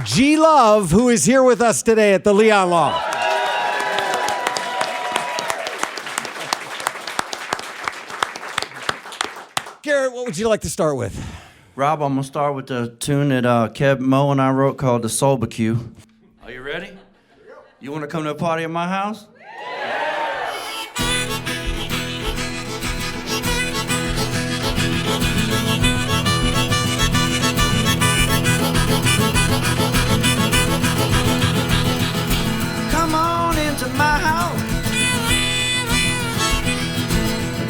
G.Love, who is here with us today at the Leon Loft. Garrett, what would you like to start with? Rob, I'm going to start with the tune that Kev Mo and I wrote called the SoulBQue. Are you ready? You want to come to a party at my house? Come on into my house.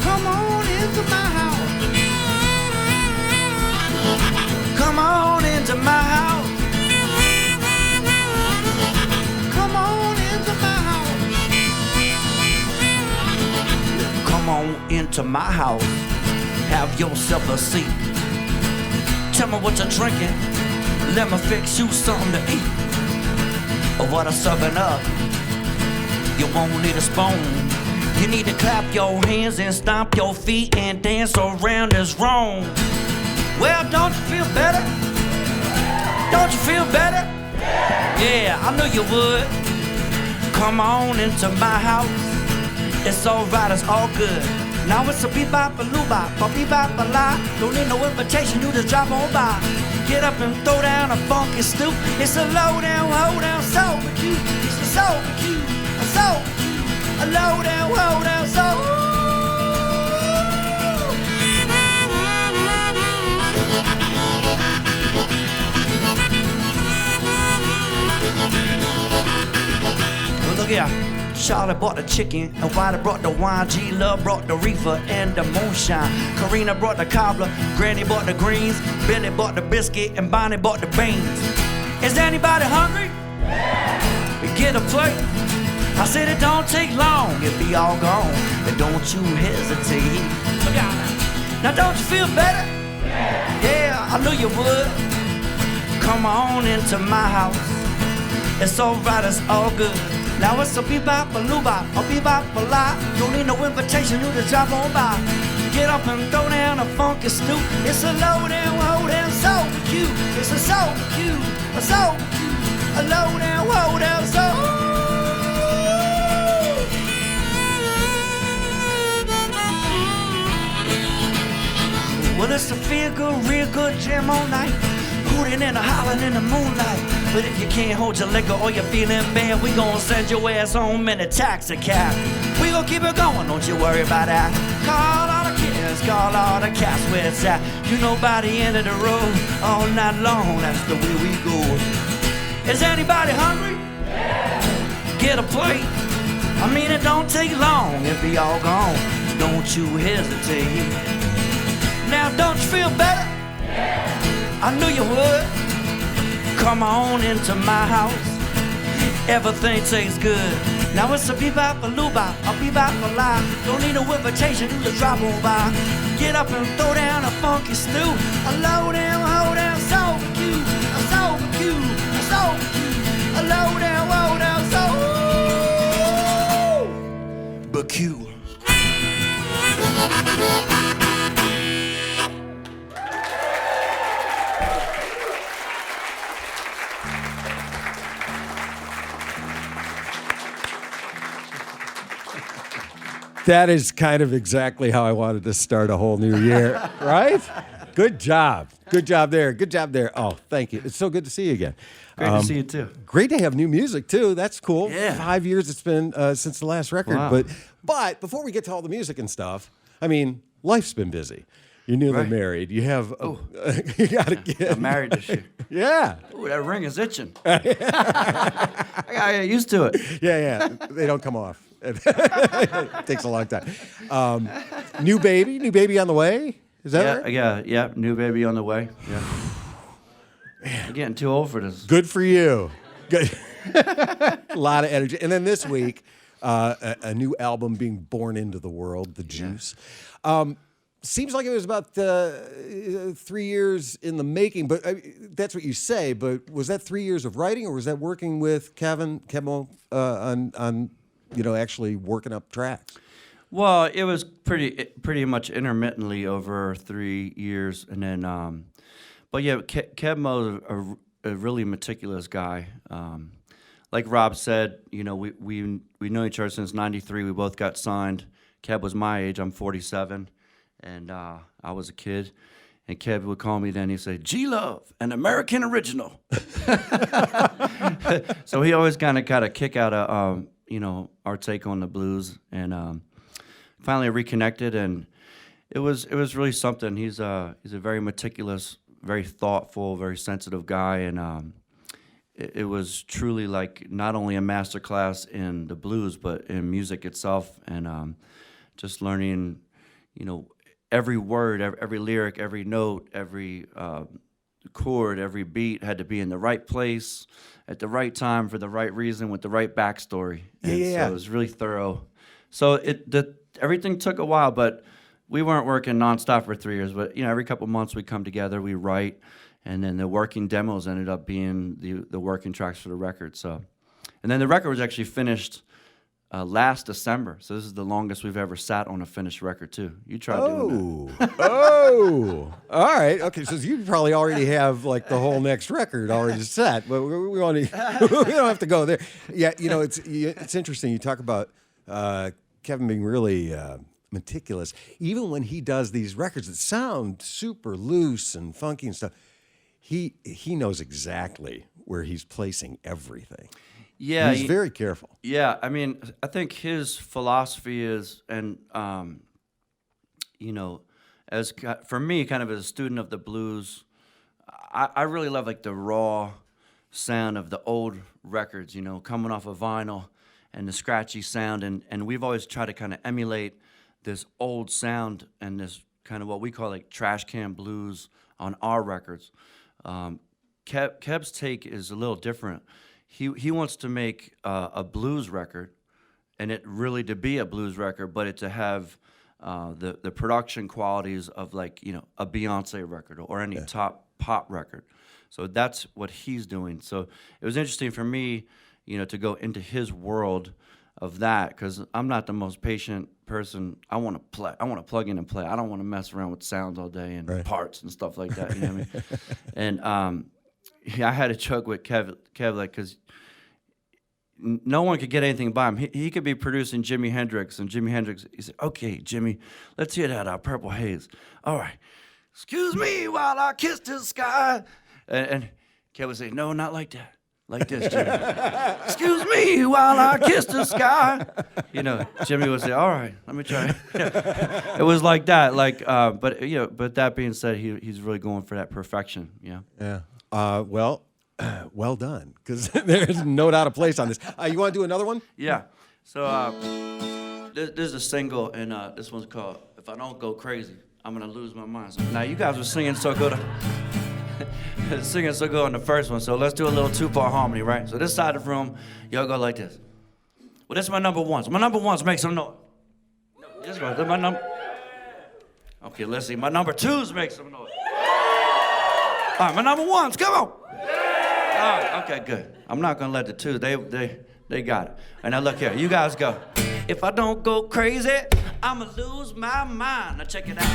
Come on into my house. Come on into my house. Come on into my house. Come on into my house. Have yourself a seat. Tell me what you're drinking. Let me fix you something to eat. Or what I'm serving up. You won't need a spoon. You need to clap your hands and stomp your feet and dance around this room. Well, don't you feel better? Don't you feel better? Yeah, I knew you would. Come on into my house. It's alright, it's all good. Now it's a bebop, a loobop, a bebop, a lie. Don't need no invitation, you just drop on by. Get up and throw down a funky stoop. It's a low down, hold down, SoulBQue. It's a SoulBQue, a SoulBQue, a low down, hold down, soul. Look here, Charlie brought the chicken, and Whitey brought the wine, G.Love brought the reefer and the moonshine. Karina brought the cobbler, Granny brought the greens, Billy brought the biscuit, and Bonnie brought the beans. Is anybody hungry? Get a plate. I said it don't take long, it be all gone, and don't you hesitate. Look out now. Now don't you feel better? Yeah, I knew you would. Come on into my house. It's alright, it's all good. Now it's a bebop, a loobop, a bebop, a lie. Don't need no invitation, you just drop on by. Get up and throw down a funky stoop. It's a low down, hold down, SoulBQue. It's a SoulBQue, a SoulBQue, a low down, hold down, soul. Well, it's a feel good, real good jam all night. Hooting and a hollering in the moonlight. But if you can't hold your liquor or you're feeling bad, we gon' send your ass home in a taxi cab. We gon' keep it going, don't you worry about that. Call all the kids, call all the cats where it's at. You know by the end of the road, all night long, that's the way we go. Is anybody hungry? Get a plate. I mean, it don't take long, it be all gone. Don't you hesitate. Now don't you feel better? I knew you would. Come on into my house. Everything tastes good. Now it's a bebop, a loobop, a bebop, a lie. Don't need no invitation, you just drop on by. Get up and throw down a funky stew. A low down, hold down, SoulBQue, a SoulBQue, a SoulBQue, a low down, hold down, SoulBQue. That is kind of exactly how I wanted to start a whole new year, right? Good job. Good job there. Good job there. Oh, thank you. It's so good to see you again. Great to see you too. Great to have new music too. That's cool. Yeah. 5 years it's been since the last record. Wow. But before we get to all the music and stuff, I mean, life's been busy. You're newly married. You have you got a kid. I'm married this year. Yeah. Ooh, that ring is itching. I gotta get used to it. Yeah. They don't come off. It takes a long time. New baby on the way? Is that right? Yeah, new baby on the way. Yeah. Man. I'm getting too old for this. Good for you. Good. A lot of energy. And then this week, a new album being born into the world, The Juice. Seems like it was about 3 years in the making, but that's what you say. But was that 3 years of writing, or was that working with Kemo on actually working up tracks? Well, it was pretty much intermittently over 3 years, and then, but yeah, Kemo a really meticulous guy. Like Rob said, you know, we know each other since '93. We both got signed. Kev was my age. I'm 47, and I was a kid. And Kev would call me then. He'd say, "G.Love, an American original." So he always kind of got a kick out of you know, our take on the blues, and finally reconnected, and it was really something. He's a very meticulous, very thoughtful, very sensitive guy, and it was truly like not only a master class in the blues, but in music itself, and just learning, you know, every word, every lyric, every note, every chord, every beat had to be in the right place at the right time for the right reason with the right backstory. And so it was really thorough. So everything took a while, but we weren't working nonstop for 3 years. But you know, every couple of months we come together, we write, and then the working demos ended up being the working tracks for the record. So, and then the record was actually finished last December. So this is the longest we've ever sat on a finished record too. You tried doing that. Oh, all right. Okay, so you probably already have like the whole next record already set, but we don't have to go there. Yeah, you know, it's interesting. You talk about Kevin being really meticulous. Even when he does these records that sound super loose and funky and stuff, he knows exactly where he's placing everything. Yeah, he's very careful. Yeah, I mean, I think his philosophy is, and you know, for me, kind of as a student of the blues, I really love like the raw sound of the old records. You know, coming off of vinyl and the scratchy sound, and we've always tried to kind of emulate this old sound and this kind of what we call like trash can blues on our records. Kev's take is a little different. He wants to make a blues record, and it really to be a blues record, but it to have the production qualities of like, you know, a Beyonce record or any top pop record. So that's what he's doing. So it was interesting for me, you know, to go into his world of that, because I'm not the most patient person. I want to play. I want to plug in and play. I don't want to mess around with sounds all day and parts and stuff like that. You know what I mean? And I had a joke with Kev like, because no one could get anything by him. He could be producing Jimi Hendrix, and Jimi Hendrix, he said, "Okay, Jimmy, let's hear that Purple Haze. All right. Excuse me while I kiss the sky." And Kev would say, "No, not like that. Like this, Jimmy." "Excuse me while I kiss the sky." You know, Jimmy would say, "All right, let me try." It was like that. Like, but you know, but that being said, he's really going for that perfection. Yeah. Yeah. Well done, because there's no doubt of place on this. You want to do another one? Yeah. So this is a single, and this one's called "If I Don't Go Crazy, I'm Gonna Lose My Mind." So, now you guys were singing so good. Singing so good on the first one, so let's do a little two-part harmony, right? So this side of the room, y'all go like this. Well, this is my number ones. My number ones make some noise. This is my number. Okay, let's see. My number twos make some noise. All right, my number ones, come on. All right, okay, good. I'm not gonna let the twos. They got it. And now look here, you guys go. If I don't go crazy, I'ma lose my mind. Now check it out.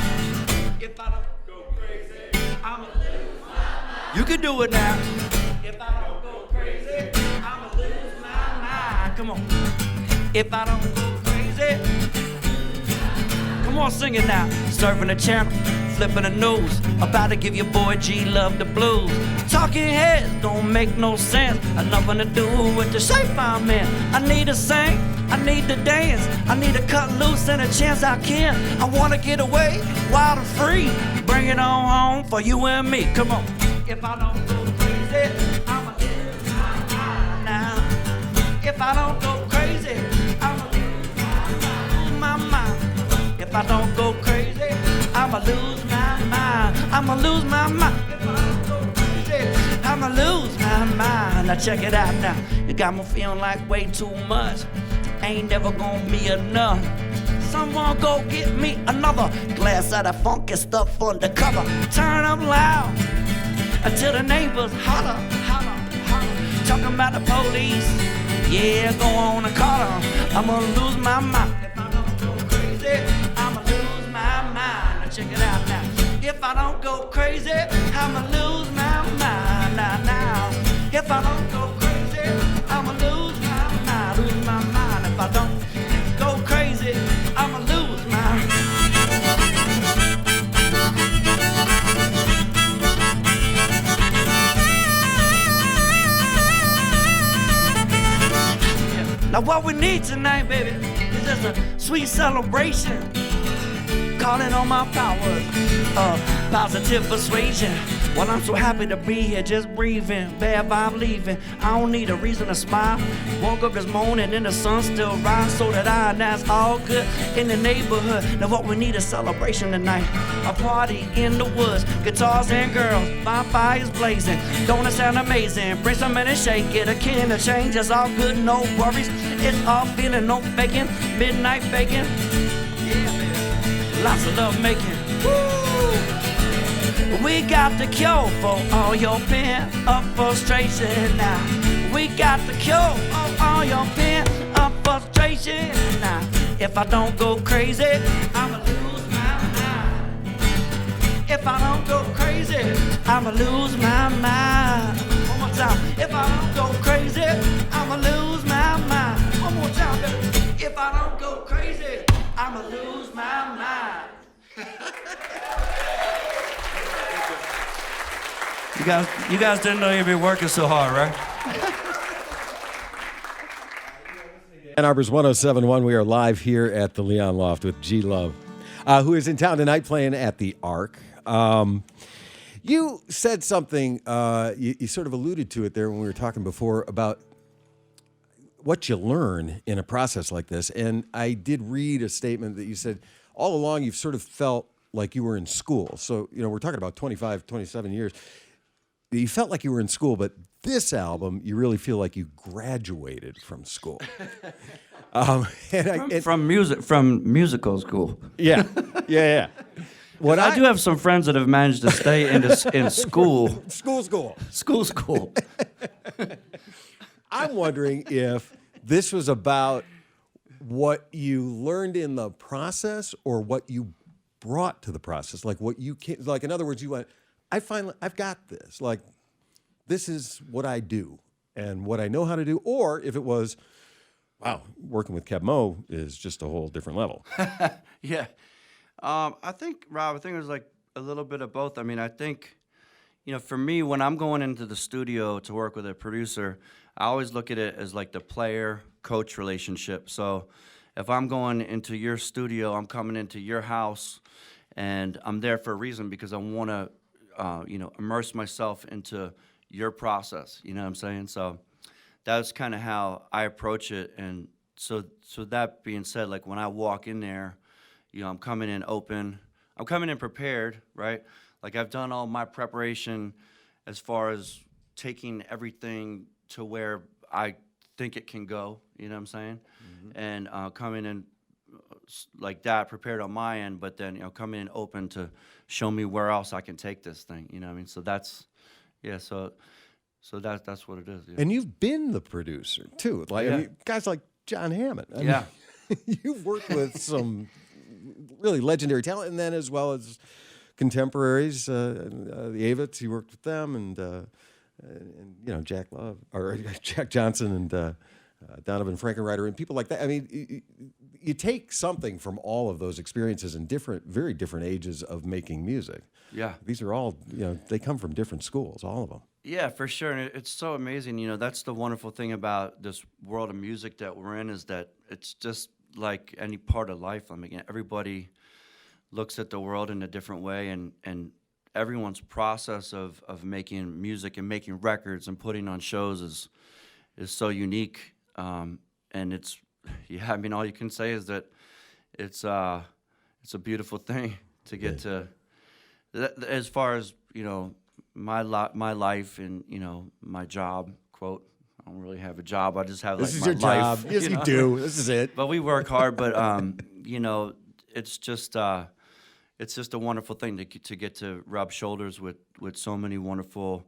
If I don't go crazy, I'ma lose my mind. You can do it now. If I don't go crazy, I'ma lose my mind. Come on. If I don't go crazy, come on, sing it now. Surfing the channel, flipping the news, about to give your boy G.Love the blues. Talking heads don't make no sense. Nothing to do with the shape I'm in. I need to sing, I need to dance, I need to cut loose any chance I can. I wanna get away, wild and free. Bring it on home for you and me. Come on. If I don't go crazy, I'ma lose my mind now. If I don't go crazy, I'ma lose my mind. If I don't go crazy, I'ma lose my mind. I'ma lose my mind. If I don't go crazy, I'ma lose my mind. Now check it out now. You got me feeling like way too much. Ain't never gonna be enough. Someone go get me another glass of that funky stuff undercover. Turn up loud until the neighbors holler, holler, holler. Talking about the police. Yeah, go on and call them. I'ma lose my mind. If I don't go crazy, I'ma lose my mind. Now check it out now. If I don't go crazy, I'ma lose my mind. Now, now. If I don't go crazy, I'ma lose my mind, lose my mind. If I don't go crazy, I'ma lose my mind. Now what we need tonight, baby, is just a sweet celebration. Calling on my powers of positive persuasion. Well, I'm so happy to be here, just breathing. Bad vibe leaving. I don't need a reason to smile. Woke up this morning and the sun still rise, so that and that's all good in the neighborhood. Now what we need is celebration tonight. A party in the woods, guitars and girls, bonfires blazing. Don't it sound amazing? Bring some in and shake it. A can of change, it's all good, no worries. It's all feeling, no faking. Midnight baking. Yeah, baby. Lots of love making. Woo! We got the cure for all your pent-up frustration now. We got the cure for all your pent-up frustration now. If I don't go crazy, I'ma lose my mind. If I don't go crazy, I'ma lose my mind. One more time. If I don't go crazy, I'ma lose my mind. One more time, baby. If I don't go crazy, I'ma lose my mind. You guys didn't know you'd be working so hard, right? Ann Arbor's 107.1. We are live here at the Leon Loft with G.Love, who is in town tonight playing at the Arc. You said something, you sort of alluded to it there when we were talking before about what you learn in a process like this. And I did read a statement that you said all along you've sort of felt like you were in school. So, we're talking about 25, 27 years. You felt like you were in school, but this album, you really feel like you graduated from school. From musical school. Yeah. What I do have some friends that have managed to stay in school. School. I'm wondering if this was about what you learned in the process or what you brought to the process. Like what you can, like in other words, you went, I've got this. Like, this is what I do and what I know how to do. Or if it was, wow, working with Kev Mo is just a whole different level. Yeah. I think, Rob, it was like a little bit of both. I mean, I think, for me, when I'm going into the studio to work with a producer, I always look at it as like the player-coach relationship. So if I'm going into your studio, I'm coming into your house, and I'm there for a reason because I want to immerse myself into your process, you know what I'm saying? So that's kind of how I approach it. And so that being said, like when I walk in there, I'm coming in open, I'm coming in prepared, right? Like I've done all my preparation as far as taking everything to where I think it can go, you know what I'm saying? Mm-hmm. And coming in like that, prepared on my end, but then, coming in open to show me where else I can take this thing, you know what I mean? So that's, so that's what it is. Yeah. And you've been the producer too. Like, yeah. I mean, guys like John Hammond. I yeah. mean, you've worked with some really legendary talent, and then as well as contemporaries, the Avets, you worked with them, and Jack Johnson and Donovan Frankenreiter and people like that. I mean, you take something from all of those experiences in very different ages of making music. Yeah. These are all, they come from different schools, all of them. Yeah, for sure. And it's so amazing. That's the wonderful thing about this world of music that we're in, is that it's just like any part of life. I mean, everybody looks at the world in a different way, and everyone's process of making music and making records and putting on shows is so unique. And it's, I mean, all you can say is that it's a beautiful thing to get to. As far as my life and my job, quote. I don't really have a job. I just have like this is my your life. job. Yes, you do. This is it. But we work hard. But it's just a wonderful thing to get to rub shoulders with so many wonderful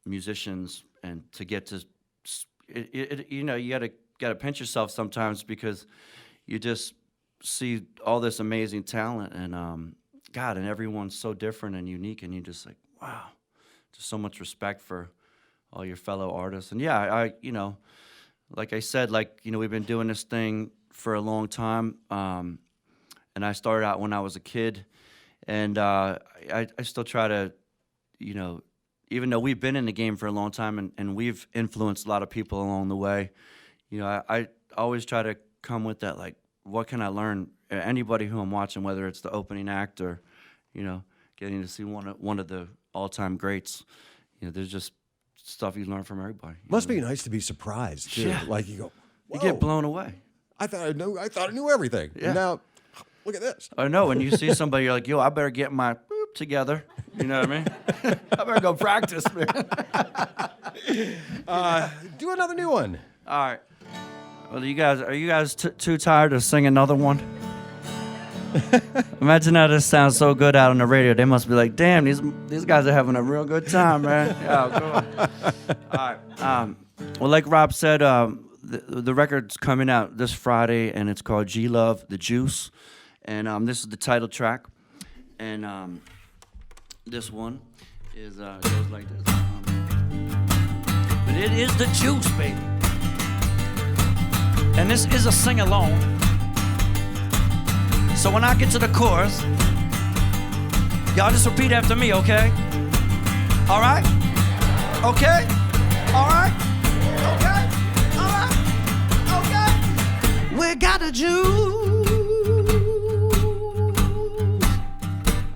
musicians, and to get to you gotta pinch yourself sometimes, because you just see all this amazing talent, and and everyone's so different and unique, and you just like, wow, just so much respect for all your fellow artists. And yeah, I you know, like I said, like, you know, we've been doing this thing for a long time. And I started out when I was a kid. And I still try to, you know, even though we've been in the game for a long time and we've influenced a lot of people along the way, you know, I always try to come with that, like, what can I learn? Anybody who I'm watching, whether it's the opening act or, you know, getting to see one of the all-time greats, you know, there's just stuff you learn from everybody. Must be nice to be surprised too. Yeah. Like you go, You get blown away. I thought I knew everything. Yeah. And now, look at this. I know, when you see somebody, you're like, yo, I better get my boop together. You know what I mean? I better go practice, man. Do another new one. All right. Well, are you guys too tired to sing another one? Imagine how this sounds so good out on the radio. They must be like, damn, these guys are having a real good time, man. Yeah, go on. All right. Well, like Rob said, the record's coming out this Friday, and it's called G.Love, The Juice. And this is the title track. And this one is goes like this. But it is the juice, baby. And this is a sing-along. So when I get to the chorus, y'all just repeat after me, okay? All right? Okay? All right? Okay? All right? Okay? We got the juice.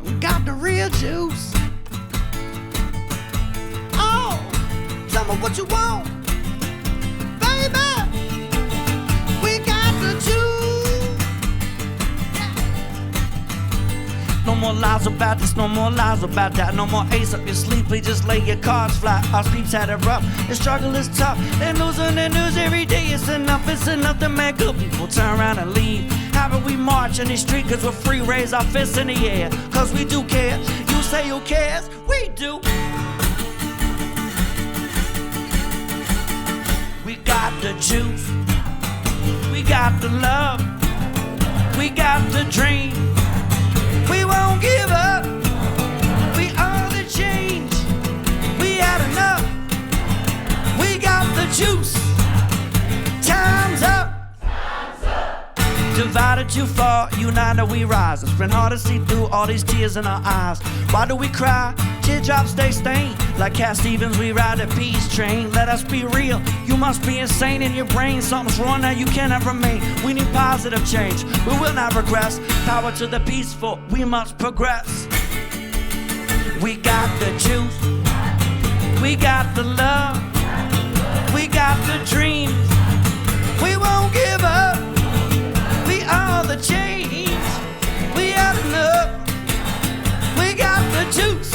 We got the real juice. Oh, tell me what you want, baby. We got the juice. No more lies about this, no more lies about that. No more ace up your sleeve, please just lay your cards flat. Our peeps had it rough, the struggle is tough. They're losing their news every day, it's enough to make good people turn around and leave. Haven't we march in the street cause we're free, raise our fists in the air, cause we do care. You say who cares? We do. We got the juice, we got the love, we got the dream. We won't give up. We are the change. We had enough. We got the juice. Time's up. Divided too far, united we rise. It's been hard to see through all these tears in our eyes. Why do we cry? Teardrops stay stained. Like Cat Stevens, we ride a peace train. Let us be real. You must be insane in your brain. Something's wrong now, you cannot remain. We need positive change. We will not regress. Power to the peaceful. We must progress. We got the juice. We got the love. We got the dreams. We won't give up. We are the change. We had enough. We got the juice.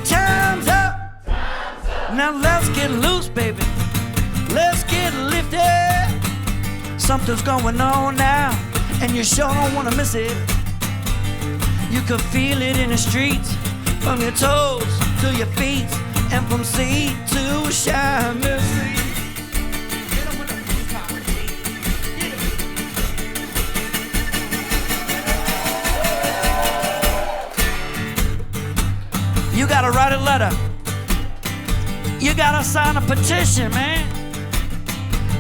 Time's up. Now let's get loose, baby. Let's get lifted. Something's going on now, and you sure don't want to miss it. You can feel it in the streets, from your toes to your feet, and from sea to shining sea. You gotta write a letter. You gotta sign a petition, man.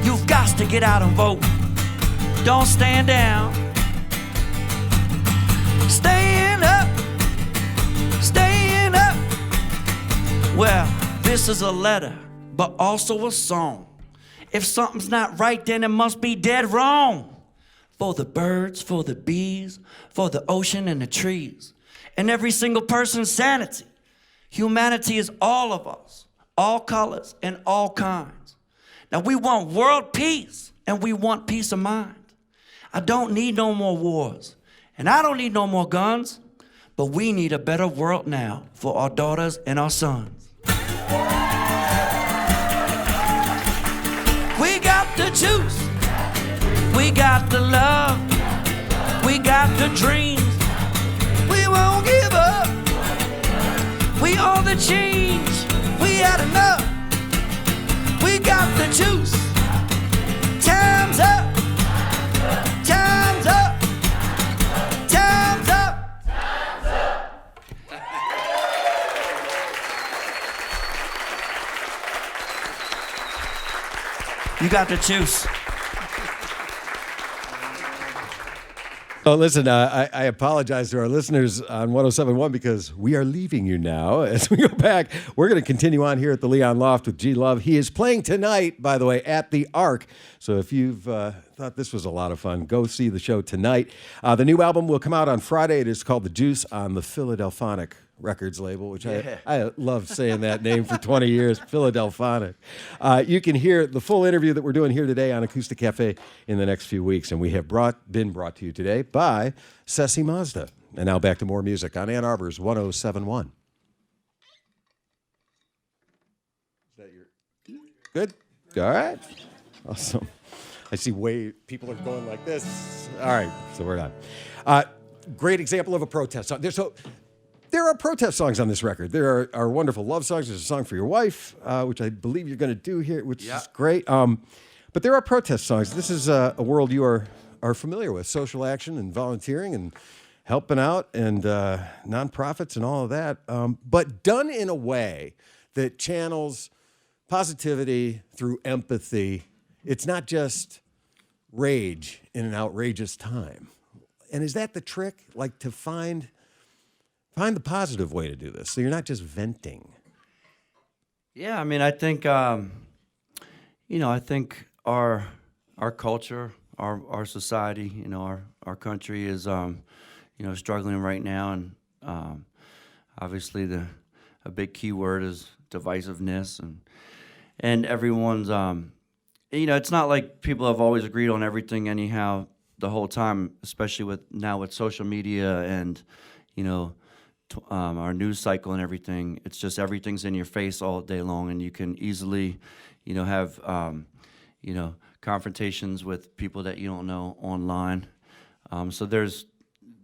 You've got to get out and vote. Don't stand down. Stand up. Stand up. Well, this is a letter, but also a song. If something's not right, then it must be dead wrong. For the birds, for the bees, for the ocean and the trees, and every single person's sanity. Humanity is all of us, all colors and all kinds. Now we want world peace and we want peace of mind. I don't need no more wars and I don't need no more guns, but we need a better world now for our daughters and our sons. We got the juice, we got the love, we got the dreams, we won't give up. We are the change. We had enough. We got the juice. Time's up. Time's up. Time's up. Time's up. You got the juice. Oh, listen, I apologize to our listeners on 107.1 because we are leaving you now. As we go back, we're going to continue on here at the Leon Loft with G.Love. He is playing tonight, by the way, at the Arc. So if you've thought this was a lot of fun, go see the show tonight. The new album will come out on Friday. It is called The Juice on the Philadelphonic Records label, which I love saying that name for 20 years, Philadelphonic. You can hear the full interview that we're doing here today on Acoustic Café in the next few weeks, and we have been brought to you today by Sessi Mazda. And now back to more music on Ann Arbor's 107.1. Is that your... Good? All right. Awesome. I see people are going like this. All right, so we're done. Great example of a protest song. There are protest songs on this record. There are wonderful love songs. There's a song for your wife, which I believe you're going to do here, which is great. But there are protest songs. This is a world you are familiar with, social action and volunteering and helping out and nonprofits and all of that, but done in a way that channels positivity through empathy. It's not just rage in an outrageous time. And is that the trick? Like to find the positive way to do this, so you're not just venting. Yeah, I mean, I think, I think our culture, our society, our country is, struggling right now, and obviously a big key word is divisiveness, and everyone's, it's not like people have always agreed on everything anyhow the whole time, especially with social media and, our news cycle and everything. It's just everything's in your face all day long, and you can easily, have, confrontations with people that you don't know online. So there's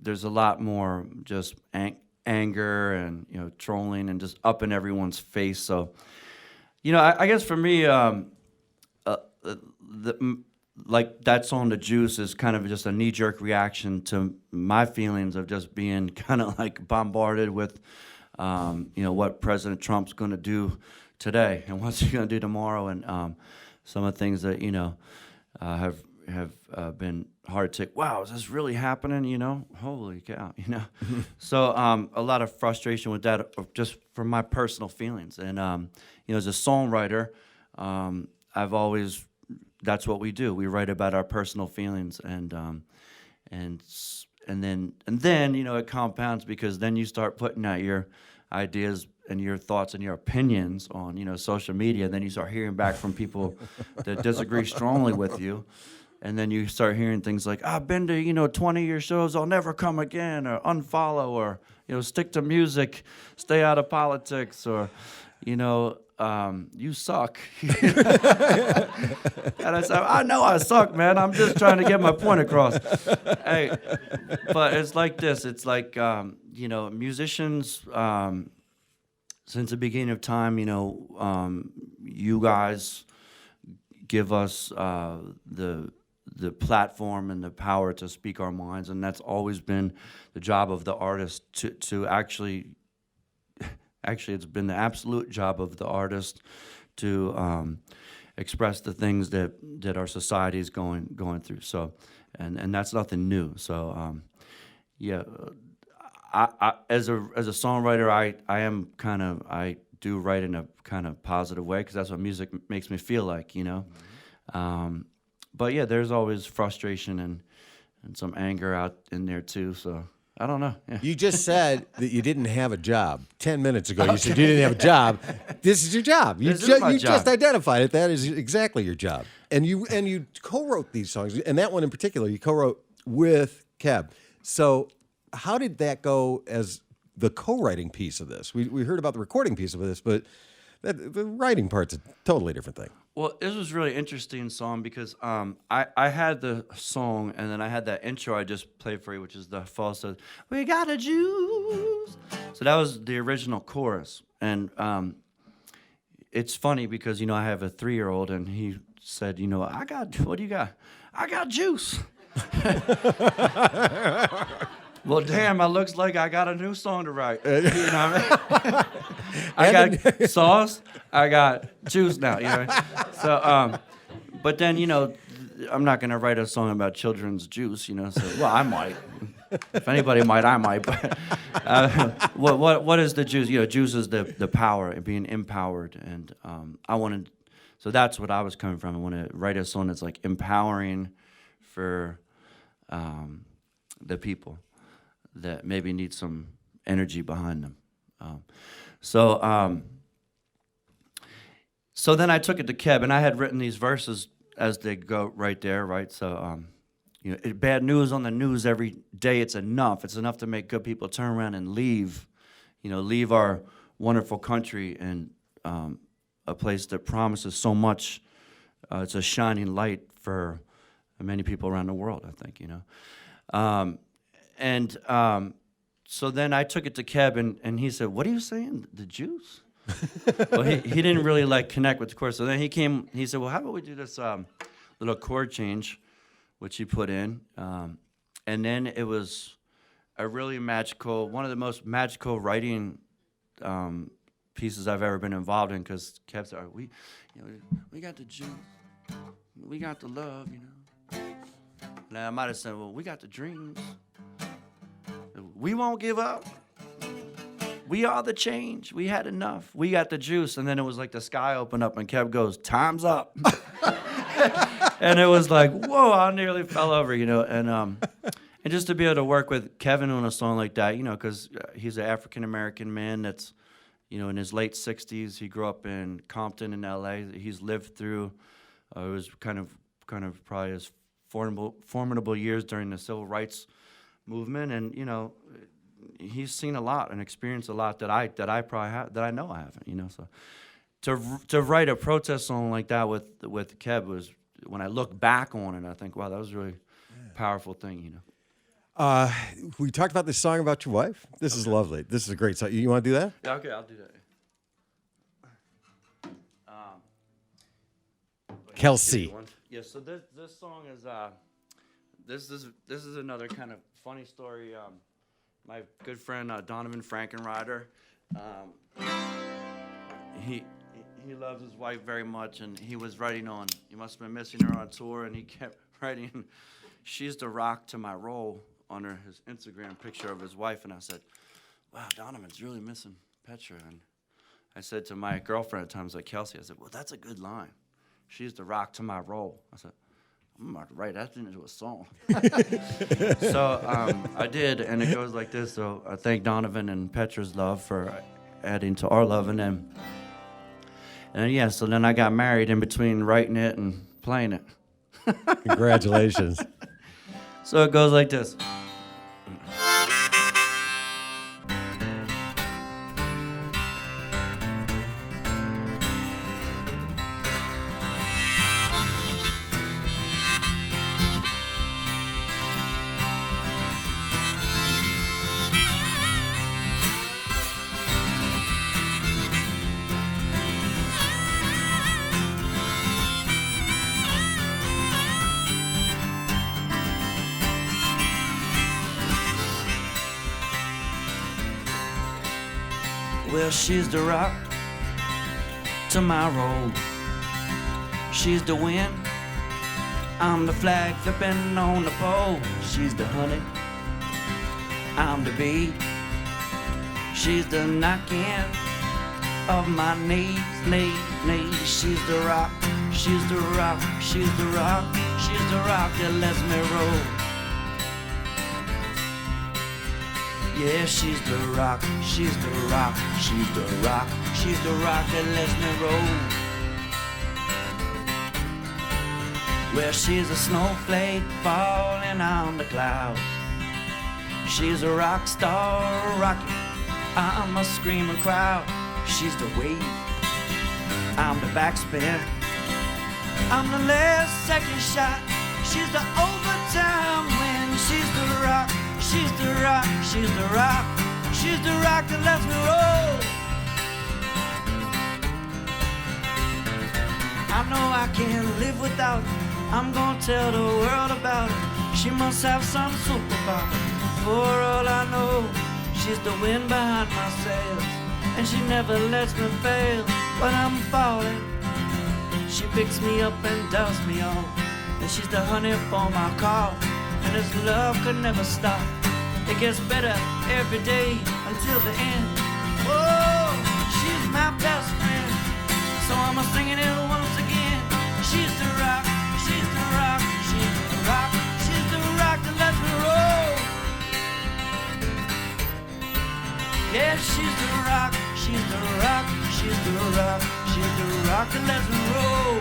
a lot more just anger and, trolling and just up in everyone's face. So, I guess for me, like that song, The Juice, is kind of just a knee-jerk reaction to my feelings of just being kind of like bombarded with, what President Trump's going to do today and what's he going to do tomorrow, and some of the things that have been hard to take. Wow, is this really happening? Holy cow, So a lot of frustration with that, just from my personal feelings, and as a songwriter, I've always. That's what we do. We write about our personal feelings, and then it compounds, because then you start putting out your ideas and your thoughts and your opinions on social media. And then you start hearing back from people that disagree strongly with you, and then you start hearing things like, "I've been to 20 of your shows. I'll never come again," or "unfollow," or "stick to music, stay out of politics," or "you suck." And I said, "I know I suck, man. I'm just trying to get my point across." Hey, but it's like this. It's like, musicians, since the beginning of time, you guys give us the platform and the power to speak our minds, and that's always been the job of the artist to actually, it's been the absolute job of the artist to express the things that our society is going through. So, and that's nothing new. So, I as a songwriter, I do write in a kind of positive way, because that's what music makes me feel like, But yeah, there's always frustration and some anger out in there too. So. I don't know. Yeah. You just said that you didn't have a job 10 minutes ago. You said you didn't have a job. This is your job. You just identified it. That is exactly your job. And you co-wrote these songs, and that one in particular you co-wrote with Keb. So how did that go as the co-writing piece of this? We heard about the recording piece of this, but the writing part's a totally different thing. Well, this was really interesting song, because I had the song, and then I had that intro I just played for you, which is the falsetto. "We got a juice." So that was the original chorus, and it's funny because I have a 3-year-old, and he said, what do you got? "I got juice." Well, damn, it looks like I got a new song to write. You know what I mean? I got sauce, I got juice now. So, But then, you know, I'm not gonna write a song about children's juice, you know. So, well, I might. If anybody might, I might. But what is the juice? You know, juice is the power, being empowered, and I wanted. So that's what I was coming from. I want to write a song that's like empowering for the people that maybe need some energy behind them. So then I took it to Keb, and I had written these verses as they go right there, right? So, you know, bad news on the news every day, it's enough. It's enough to make good people turn around and leave, you know, leave our wonderful country and a place that promises so much. It's a shining light for many people around the world, I think, you know. So then I took it to Keb, and he said, "What are you saying, the Jews?" Well, he didn't really like connect with the chorus. So then he said, "Well, how about we do this little chord change," which he put in. And then it was a really magical, one of the most magical writing pieces I've ever been involved in, because Keb said, we got the juice, we got the love, you know. And I might have said, well, we got the dreams. We won't give up. We are the change. We had enough. We got the juice. And then it was like the sky opened up and Keb goes, "Time's up." And it was like, whoa, I nearly fell over, you know. And just to be able to work with Kevin on a song like that, you know, because he's an African-American man that's, you know, in his late 60s. He grew up in Compton in L.A. He's lived through, it was kind of probably his formidable years during the civil rights movement. And, you know, he's seen a lot and experienced a lot that I probably have, that I know I haven't, you know. So to write a protest song like that with Keb was, when I look back on it, I think, wow, that was a really powerful thing, you know. We talked about this song about your wife. This is lovely. This is a great song. You want to do that? Yeah, okay, I'll do that. Kelsey. Yeah, so this song is this is another kind of funny story. My good friend Donovan Frankenrider, he loves his wife very much, and he was writing on, he must have been missing her on tour, and he kept writing, "She's the rock to my roll," under his Instagram picture of his wife. And I said, wow, Donovan's really missing Petra. And I said to my girlfriend at times, like Kelsey, I said, well, that's a good line. "She's the rock to my roll." I said, I'm about to write that into a song. So I did, and it goes like this. So I thank Donovan and Petra's love for adding to our love. And yeah, so then I got married in between writing it and playing it. Congratulations. So it goes like this. Well, she's the rock to my roll. She's the wind, I'm the flag flipping on the pole. She's the honey, I'm the bee. She's the knocking of my knees. She's the rock, she's the rock, she's the rock, she's the rock that lets me roll. Yeah, she's the rock, she's the rock, she's the rock, she's the rock that lets me roll. Well, she's a snowflake falling on the clouds. She's a rock star rocking, I'm a screaming crowd. She's the wave, I'm the backspin, I'm the last second shot. She's the overtime win. She's the rock, she's the rock, she's the rock, she's the rock that lets me roll. I know I can't live without her. I'm gonna tell the world about her. She must have some superpower. For all I know, she's the wind behind my sails, and she never lets me fail. But I'm falling, She picks me up and dusts me off, and she's the honey for my call. And this love could never stop. It gets better every day until the end. Oh, she's my best friend, so I'm singing it once again. She's the rock, she's the rock, she's the rock, she's the rock that lets me roll. Yeah, she's the rock, she's the rock, she's the rock, she's the rock that lets me roll.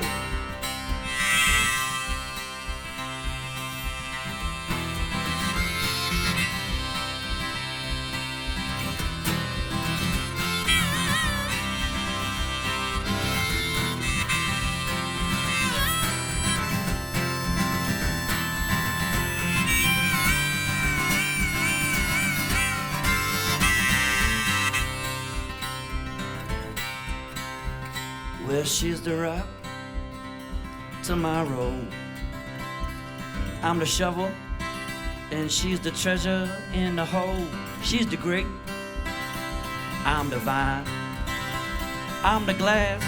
Well, she's the rock to my road. I'm the shovel, and she's the treasure in the hole. She's the grape, I'm the vine. I'm the glass,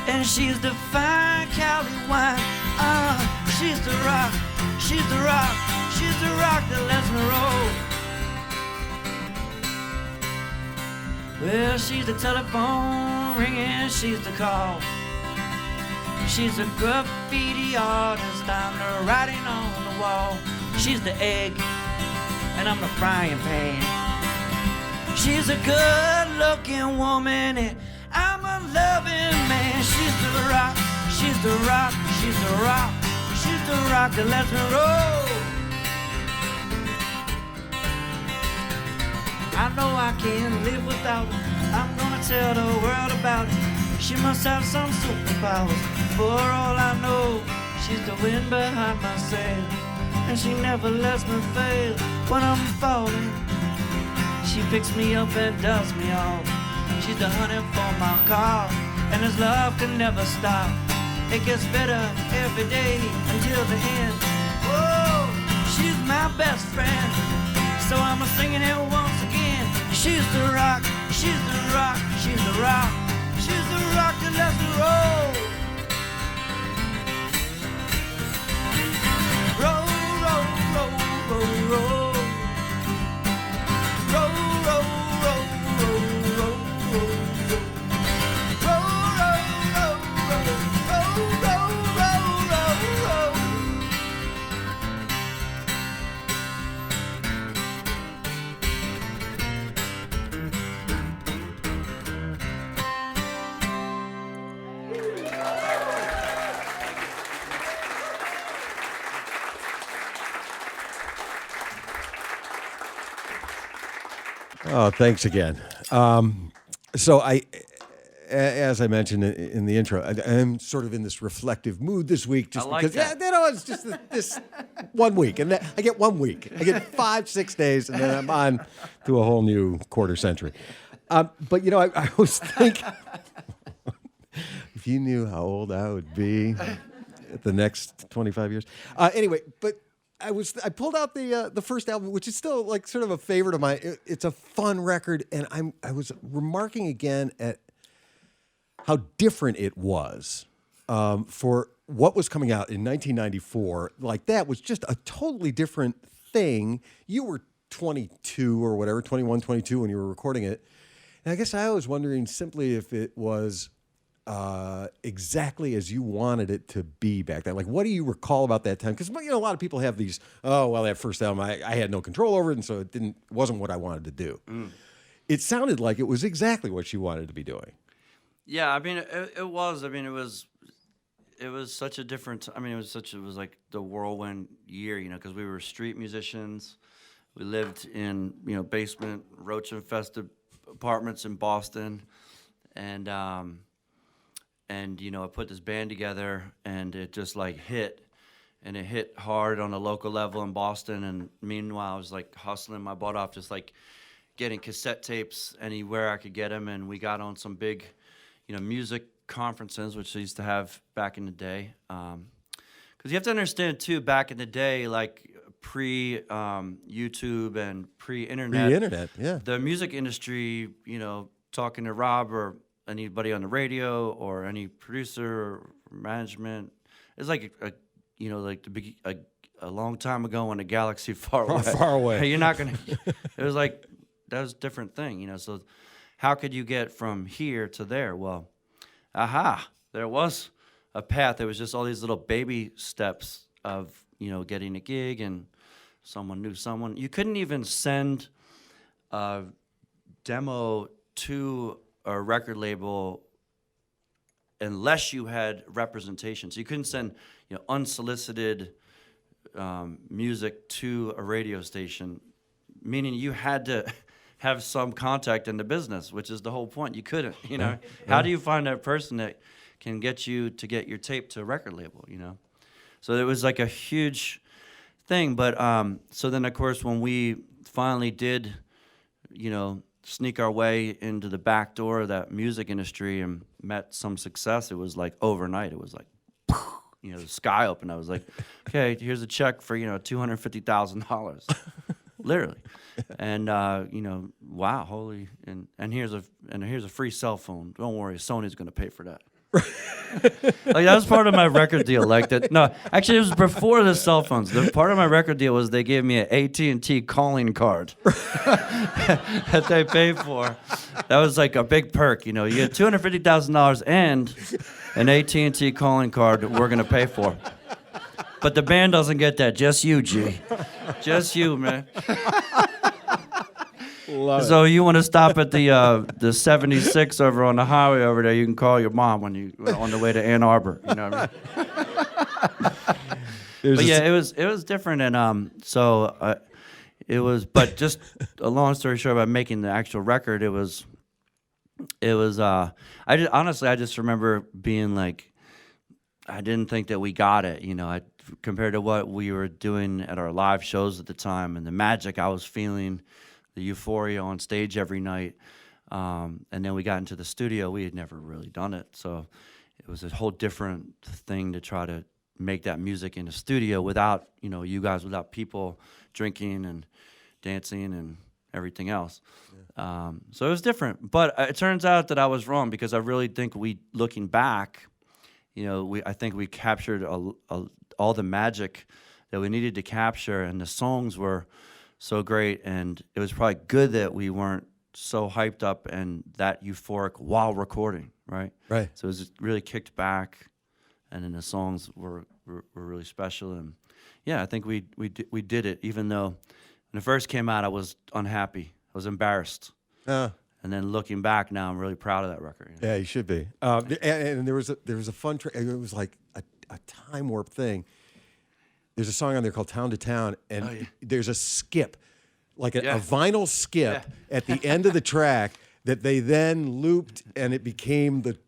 and she's the fine Cali wine. She's the rock, she's the rock, she's the rock that lets me roll. Well, she's the telephone ringing, she's the call. She's a graffiti artist, I'm the writing on the wall. She's the egg, and I'm the frying pan. She's a good-looking woman, and I'm a loving man. She's the rock, she's the rock, she's the rock, she's the rock that lets me roll. I know I can't live without her. I'm gonna tell the world about it. She must have some superpowers. For all I know, she's the wind behind my sail, and she never lets me fail when I'm falling. She picks me up and dusts me off. She's the honey for my car, and this love can never stop. It gets better every day until the end. Oh, she's my best friend, so I'm singing it once again. She's the rock, she's the rock, she's the rock, she's the rock that lets me roll. Roll, roll, roll, roll, roll. Roll, roll, roll, roll, roll, roll. Roll, roll, roll, roll, roll, roll, roll, roll. Oh, thanks again. So as I mentioned in the intro, I'm sort of in this reflective mood this week, just I like because that. it's just this 1 week, and I get 1 week, I get 5-6 days, and then I'm on to a whole new quarter century. But I was thinking, if you knew how old I would be at the next 25 years. Anyway, but I pulled out the first album, which is still like sort of a favorite of mine. It's a fun record, and I was remarking again at how different it was for what was coming out in 1994. Like, that was just a totally different thing. You were 22 or whatever, 21, 22 when you were recording it. And I guess I was wondering simply if it was exactly as you wanted it to be back then. Like, what do you recall about that time? Because a lot of people have these, that first album, I had no control over it, and so it wasn't what I wanted to do. It sounded like it was exactly what you wanted to be doing. Yeah, I mean, it was. I mean, it was such a different. I mean, it was like the whirlwind year, because we were street musicians. We lived in basement, roach-infested apartments in Boston, and I put this band together, and it just like hit, and it hit hard on a local level in Boston. And meanwhile, I was like hustling my butt off, just like getting cassette tapes anywhere I could get them, and we got on some big music conferences, which they used to have back in the day. Because you have to understand, too, back in the day, like pre-YouTube and pre-internet. Pre-internet, yeah. The music industry, talking to Rob or anybody on the radio or any producer or management. It's like a long time ago in a galaxy far away. Far away. You're not gonna. It was like that was a different thing, you know. So how could you get from here to there? Well, there was a path. There was just all these little baby steps of, you know, getting a gig, and someone knew someone. You couldn't even send a demo to a record label unless you had representation. So you couldn't send, you know, unsolicited music to a radio station, meaning you had to have some contact in the business, which is the whole point. You couldn't, you know. How do you find that person that can get you to get your tape to a record label, you know? So it was like a huge thing. But so then, of course, when we finally did, you know, sneak our way into the back door of that music industry and met some success, it was like overnight. It was like, you know, the sky opened. I was like, okay, here's a check for, you know, $250,000, literally. And you know, wow, holy, and here's a free cell phone. Don't worry, Sony's gonna pay for that. Like, that was part of my record deal. Like that. No, actually, it was before the cell phones. The part of my record deal was they gave me an AT&T calling card that they paid for. That was like a big perk, you know. You get $250,000 and an AT&T calling card that we're gonna pay for. But the band doesn't get that. Just you, G. Just you, man. So you want to stop at the 76 over on the highway over there, you can call your mom when you on the way to Ann Arbor. You know what I mean? But yeah, it was different, and so it was. But just a long story short, about making the actual record, it was. I just remember being like, I didn't think that we got it, you know. Compared to what we were doing at our live shows at the time, and the magic I was feeling, the euphoria on stage every night, and then we got into the studio. We had never really done it, so it was a whole different thing to try to make that music in the studio without, you know, you guys, without people drinking and dancing and everything else. Yeah. So it was different, but it turns out that I was wrong, because I really think looking back, you know, I think we captured all the magic that we needed to capture, and the songs were so great, and it was probably good that we weren't so hyped up and that euphoric while recording, right? Right. So it was really kicked back, and then the songs were really special, and yeah, I think we did it. Even though when it first came out, I was unhappy, I was embarrassed. And then looking back now, I'm really proud of that record. You know? Yeah, you should be. And there was a fun track. It was like a time warp thing. There's a song on there called "Town to Town," and there's a skip, like a vinyl skip at the end of the track that they then looped, and it became the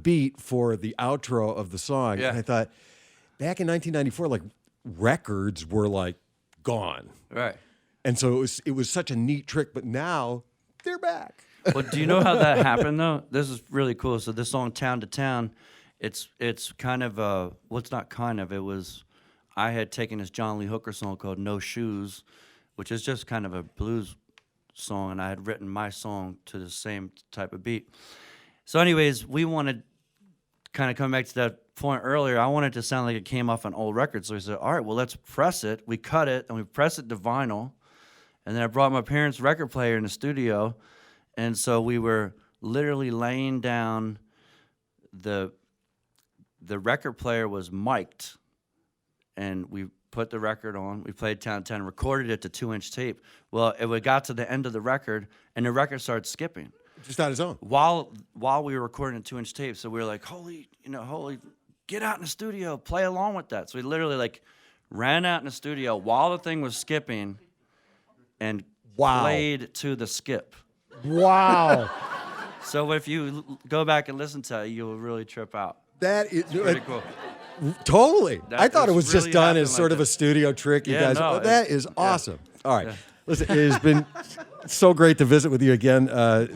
beat for the outro of the song. Yeah. And I thought, back in 1994, like, records were like gone, right? And so it was such a neat trick. But now they're back. Well, do you know how that happened, though? This is really cool. So this song, "Town to Town," it's kind of it's not kind of. It was, I had taken this John Lee Hooker song called "No Shoes," which is just kind of a blues song, and I had written my song to the same type of beat. So anyways, we wanted, kind of coming back to that point earlier, I wanted to sound like it came off an old record. So we said, all right, well, let's press it. We cut it, and we pressed it to vinyl. And then I brought my parents' record player in the studio, and so we were literally laying down. The record player was mic'd, and we put the record on. We played "Town to Town," recorded it to 2-inch tape. Well, we got to the end of the record, and the record started skipping. Just on its own. While we were recording a 2-inch tape, so we were like, holy, get out in the studio, play along with that. So we literally like ran out in the studio while the thing was skipping, and played to the skip. Wow. So if you go back and listen to it, you'll really trip out. That is pretty cool. Totally. I thought it was really just done as sort of a studio trick. You guys, that is awesome. All right. Yeah. Listen, it has been so great to visit with you again. What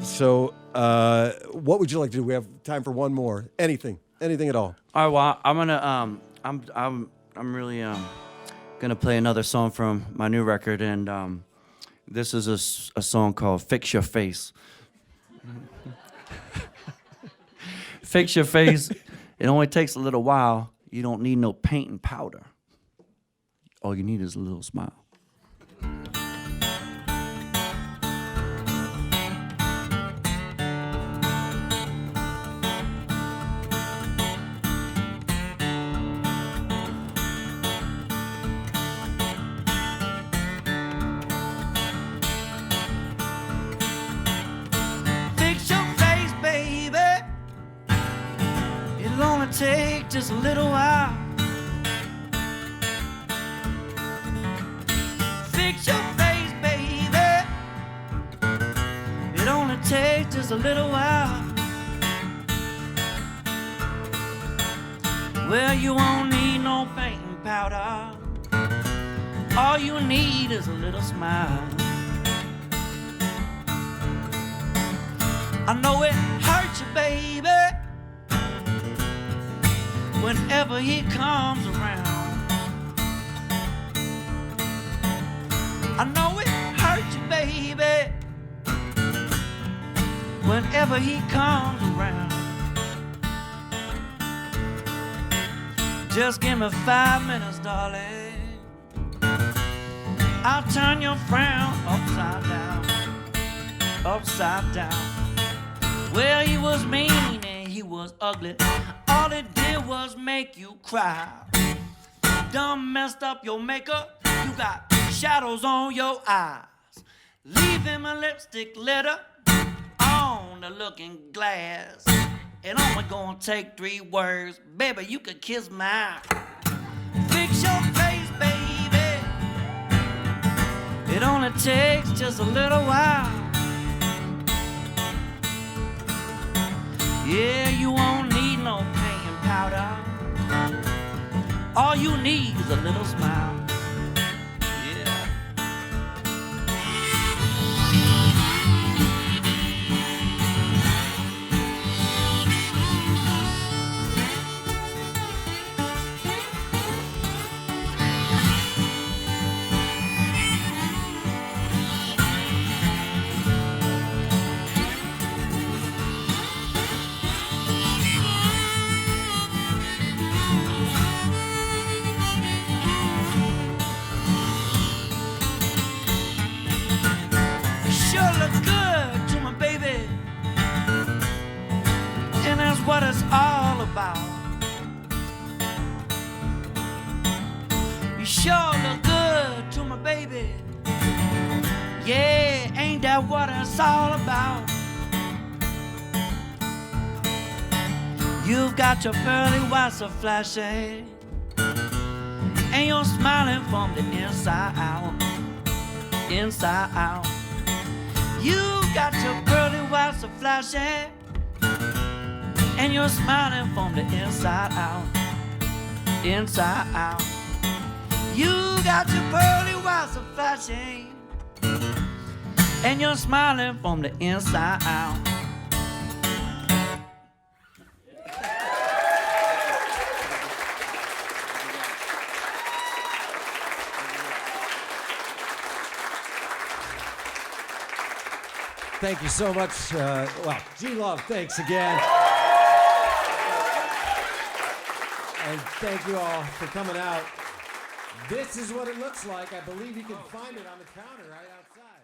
would you like to do? We have time for one more. Anything at all. All right. Well, I'm gonna I'm really gonna play another song from my new record, and this is a song called "Fix Your Face." Fix your face. It only takes a little while. You don't need no paint and powder. All you need is a little smile. Fix your face, baby. It'll only take just a little while. Fix your face, baby. It only takes just a little while. Well, you won't need no paint and powder. All you need is a little smile. I know it hurts you, baby, whenever he comes around. I know it hurts you, baby, whenever he comes around. Just give me 5 minutes, darling. I'll turn your frown upside down, upside down. Well, he was mean and he was ugly. All it did was make you cry. Done messed up your makeup. You got shadows on your eyes. Leave him a lipstick letter on the looking glass. It only gonna take 3 words. Baby, you could kiss mine. Fix your face, baby. It only takes just a little while. Yeah, you won't need no paint and powder. All you need is a little smile. Yeah. Sure look good to my baby, and that's what it's all about. You sure look good to my baby. Yeah, ain't that what it's all about? You've got your pearly whites so flashing, and you're smiling from the inside out, inside out. You got your pearly whites so flashing, and you're smiling from the inside out, inside out. You got your pearly whites so flashing, and you're smiling from the inside out. Thank you so much. G.Love, thanks again. And thank you all for coming out. This is what it looks like. I believe you can find it on the counter right outside.